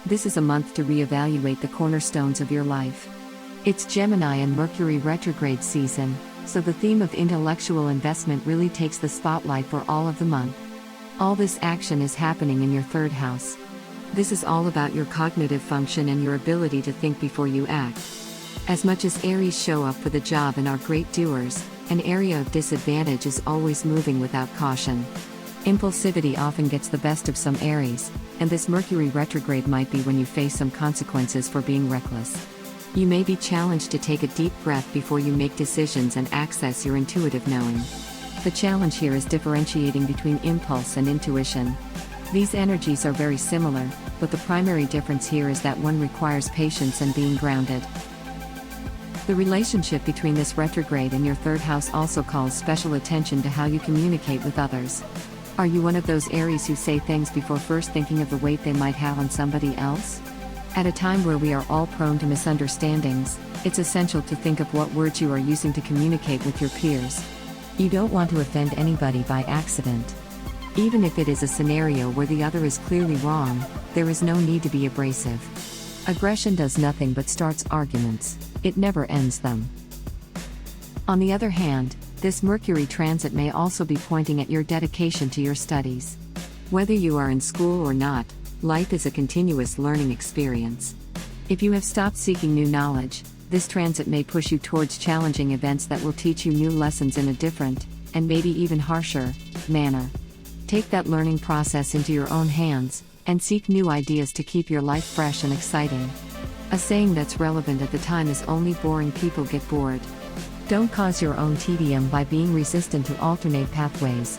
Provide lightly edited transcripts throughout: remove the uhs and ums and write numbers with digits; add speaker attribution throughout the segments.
Speaker 1: This is a month to reevaluate the cornerstones of your life. It's Gemini and Mercury retrograde season, so the theme of intellectual investment really takes the spotlight for all of the month. All this action is happening in your third house. This is all about your cognitive function and your ability to think before you act. As much as Aries show up for the job and are great doers, an area of disadvantage is always moving without caution. Impulsivity often gets the best of some Aries, and this Mercury retrograde might be when you face some consequences for being reckless. You may be challenged to take a deep breath before you make decisions and access your intuitive knowing. The challenge here is differentiating between impulse and intuition. These energies are very similar, but the primary difference here is that one requires patience and being grounded. The relationship between this retrograde and your third house also calls special attention to how you communicate with others. Are you one of those Aries who say things before first thinking of the weight they might have on somebody else? At a time where we are all prone to misunderstandings, it's essential to think of what words you are using to communicate with your peers. You don't want to offend anybody by accident. Even if it is a scenario where the other is clearly wrong, there is no need to be abrasive. Aggression does nothing but starts arguments, it never ends them. On the other hand, this Mercury transit may also be pointing at your dedication to your studies. Whether you are in school or not, life is a continuous learning experience. If you have stopped seeking new knowledge, this transit may push you towards challenging events that will teach you new lessons in a different, and maybe even harsher, manner. Take that learning process into your own hands, and seek new ideas to keep your life fresh and exciting. A saying that's relevant at the time is only boring people get bored. Don't cause your own tedium by being resistant to alternate pathways.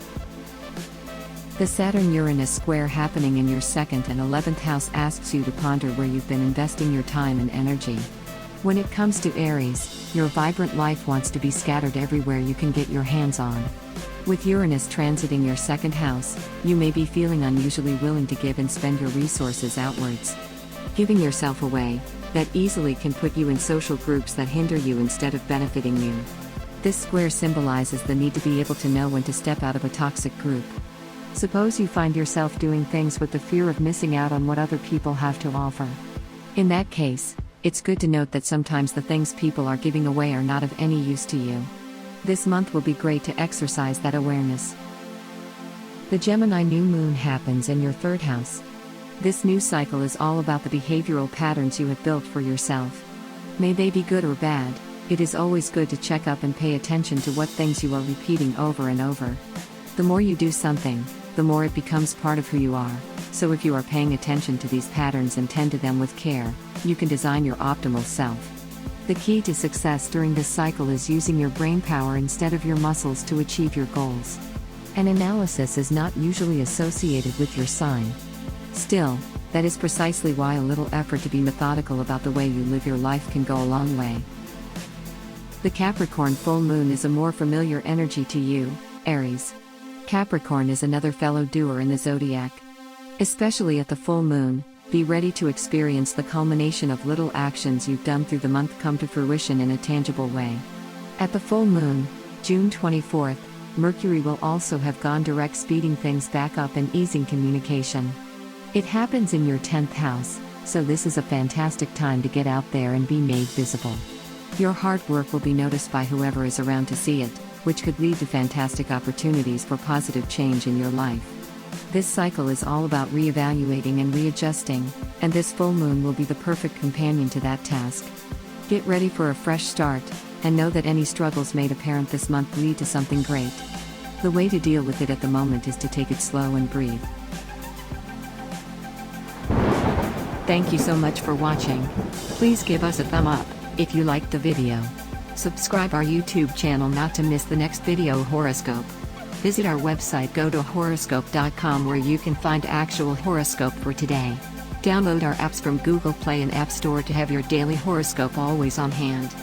Speaker 1: The Saturn-Uranus square happening in your 2nd and 11th house asks you to ponder where you've been investing your time and energy. When it comes to Aries, your vibrant life wants to be scattered everywhere you can get your hands on. With Uranus transiting your 2nd house, you may be feeling unusually willing to give and spend your resources outwards. Giving yourself away, that easily can put you in social groups that hinder you instead of benefiting you. This square symbolizes the need to be able to know when to step out of a toxic group. Suppose you find yourself doing things with the fear of missing out on what other people have to offer. In that case, it's good to note that sometimes the things people are giving away are not of any use to you. This month will be great to exercise that awareness. The Gemini new moon happens in your 3rd house. This new cycle is all about the behavioral patterns you have built for yourself. May they be good or bad, it is always good to check up and pay attention to what things you are repeating over and over. The more you do something, the more it becomes part of who you are, so if you are paying attention to these patterns and tend to them with care, you can design your optimal self. The key to success during this cycle is using your brain power instead of your muscles to achieve your goals. An analysis is not usually associated with your sign. Still, that is precisely why a little effort to be methodical about the way you live your life can go a long way. The Capricorn full moon is a more familiar energy to you, Aries. Capricorn is another fellow doer in the zodiac. Especially at the full moon, be ready to experience the culmination of little actions you've done through the month come to fruition in a tangible way. At the full moon, June 24th, Mercury will also have gone direct, speeding things back up and easing communication. It happens in your 10th house, so this is a fantastic time to get out there and be made visible. Your hard work will be noticed by whoever is around to see it, which could lead to fantastic opportunities for positive change in your life. This cycle is all about reevaluating and readjusting, and this full moon will be the perfect companion to that task. Get ready for a fresh start, and know that any struggles made apparent this month lead to something great. The way to deal with it at the moment is to take it slow and breathe. Thank you so much for watching. Please give us a thumb up if you liked the video. Subscribe our YouTube channel not to miss the next video horoscope. Visit our website GoToHoroscope.com where you can find actual horoscope for today. Download our apps from Google Play and App Store to have your daily horoscope always on hand.